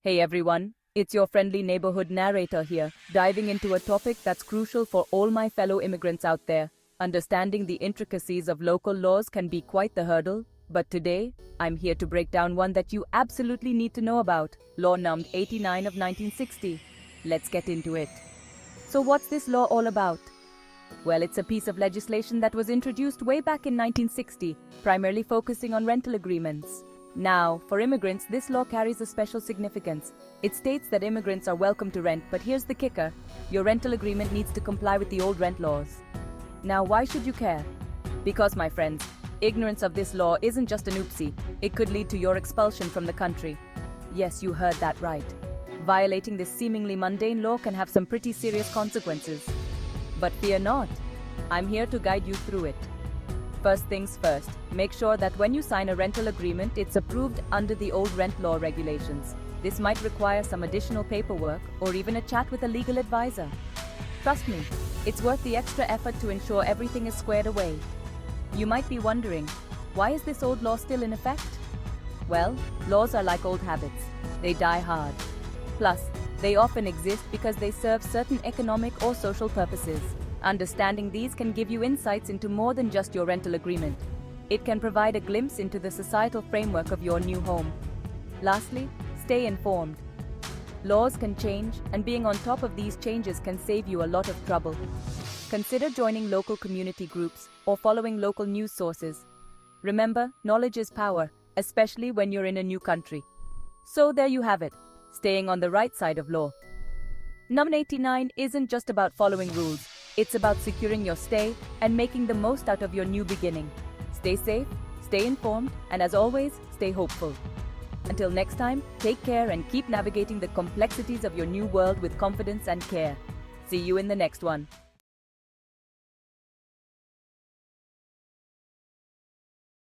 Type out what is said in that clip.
Hey everyone, it's your friendly neighborhood narrator here, diving into a topic that's crucial for all my fellow immigrants out there. Understanding the intricacies of local laws can be quite the hurdle, but today, I'm here to break down one that you absolutely need to know about, Law Number 89 of 1960. Let's get into it. So what's this law all about? Well, it's a piece of legislation that was introduced way back in 1960, primarily focusing on rental agreements. Now, for immigrants, this law carries a special significance. It states that immigrants are welcome to rent, but here's the kicker. Your rental agreement needs to comply with the old rent laws. Now, why should you care? Because, my friends, ignorance of this law isn't just an oopsie. It could lead to your expulsion from the country. Yes, you heard that right. Violating this seemingly mundane law can have some pretty serious consequences. But fear not. I'm here to guide you through it. First things first, make sure that when you sign a rental agreement, it's approved under the old rent law regulations. This might require some additional paperwork or even a chat with a legal advisor. Trust me, it's worth the extra effort to ensure everything is squared away. You might be wondering, why is this old law still in effect? Well, laws are like old habits. They die hard. Plus, they often exist because they serve certain economic or social purposes. Understanding these can give you insights into more than just your rental agreement. It can provide a glimpse into the societal framework of your new home. Lastly, stay informed. Laws can change, and being on top of these changes can save you a lot of trouble. Consider joining local community groups or following local news sources. Remember, knowledge is power, especially when you're in a new country. So there you have it, staying on the right side of law. Number 89 isn't just about following rules. It's about securing your stay and making the most out of your new beginning. Stay safe, stay informed, and as always, stay hopeful. Until next time, take care and keep navigating the complexities of your new world with confidence and care. See you in the next one.